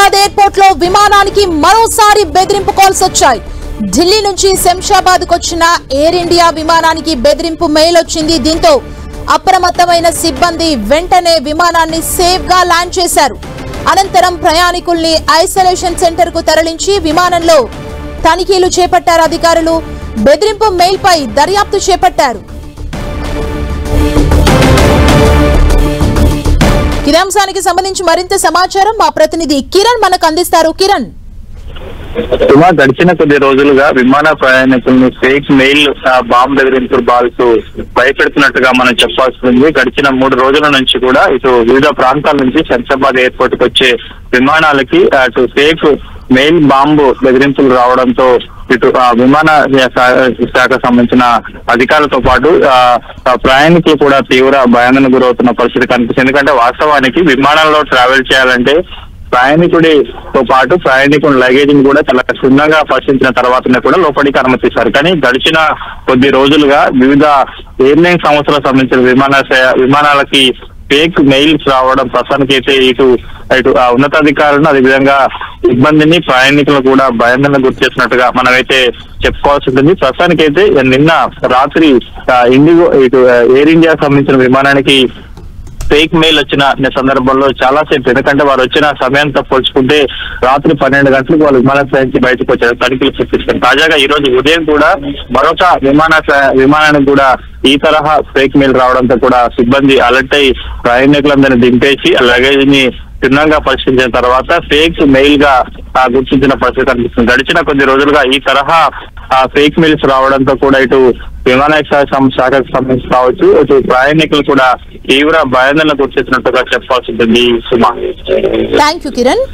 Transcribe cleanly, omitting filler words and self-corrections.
Shamshabad airport లో విమానానికి మరోసారి బెదిరింపు కాల్స్ వచ్చాయి. ఢిల్లీ నుంచి శంషాబాద్ కు వచ్చిన ఎయిర్ ఇండియా విమానానికి బెదిరింపు మెయిల్ వచ్చింది. దీంతో అప్రమత్తమైన సిబ్బంది వెంటనే విమానాన్ని సేఫ్ గా ల్యాండ్ చేశారు. అనంతరం ప్రయాణికుల్ని ఐసోలేషన్ సెంటర్ కు తరలించి విమానంలో తనిఖీలు చేపట్టారు అధికారులు. బెదిరింపు మెయిల్ పై దర్యాప్తు చేపట్టారు. ఇదే అంశానికి సంబంధించి మరింత సమాచారం మా ప్రతినిధి కిరణ్ మనకు అందిస్తారు. కిరణ్, గడిచిన కొద్ది రోజులుగా విమాన ప్రయాణికులను ఫేక్ మెయిల్ బాంబు బెదిరింపు బాల్స్ భయపెడుతున్నట్టుగా మనం చెప్పాల్సి ఉంది. గడిచిన 3 రోజుల నుంచి కూడా ఇటు వివిధ ప్రాంతాల నుంచి శంషాబాద్ ఎయిర్పోర్ట్ కు వచ్చే విమానాలకి అటు ఫేక్ మెయిల్ బాంబు బెదిరింపులు రావడంతో ఇటు విమాన శాఖ సంబంధించిన అధికారులతో పాటు ప్రయాణికులు కూడా తీవ్ర భయాందోళనకు గురవుతున్న పరిస్థితి కనిపిస్తుంది. ఎందుకంటే వాస్తవానికి విమానంలో ట్రావెల్ చేయాలంటే ప్రయాణికుడితో పాటు ప్రయాణికుడి లగేజ్ ని కూడా చాలా క్షుణ్ణంగా పరిశీలించిన తర్వాతనే కూడా లోపలికి అనుమతిస్తారు. కానీ గడిచిన కొద్ది రోజులుగా వివిధ ఎయిర్లైన్ సంస్థలకు సంబంధించిన విమానాలకి ఫేక్ మెయిల్స్ రావడం ప్రస్తుతానికి అయితే ఇటు ఉన్నతాధికారులను అదేవిధంగా సిబ్బందిని ప్రయాణికులను కూడా భయాందోళనకు గురి చేసినట్టుగా మనమైతే చెప్పుకోవాల్సి ఉంటుంది. ప్రస్తుతానికి అయితే నిన్న రాత్రి ఇండిగో ఇటు ఎయిర్ ఇండియా సంబంధించిన విమానానికి ఫేక్ మెయిల్ వచ్చిన సందర్భంలో చాలా సేపు, ఎందుకంటే వారు వచ్చిన సమయంతో పోల్చుకుంటే రాత్రి 12 గంటలకు వాళ్ళు విమానాశ్రయం నుంచి బయటకు వచ్చారు, తనిఖీలు చేపిస్తారు. తాజాగా ఈ రోజు ఉదయం కూడా మరొక విమానానికి కూడా ఈ తరహా ఫేక్ మెయిల్ రావడంతో కూడా సిబ్బంది అలర్ట్ అయి ప్రయాణికులందరినీ దింపేసి లగేజ్ ని క్షుణ్ణంగా పరిశీలించిన తర్వాత ఫేక్ మెయిల్ గా గుర్తించిన పరిస్థితి కనిపిస్తుంది. గడిచిన కొద్ది రోజులుగా ఈ తరహా ఫేక్ మెయిల్స్ రావడంతో కూడా ఇటు విమానాశ్రయ శాఖకు సంబంధించి కావచ్చు, ఇటు ప్రయాణికులు కూడా తీవ్ర భయాందోళనకు గురి చేసినట్టుగా చెప్పాల్సి ఉంటుంది. సుమా, థ్యాంక్ యూ కిరణ్.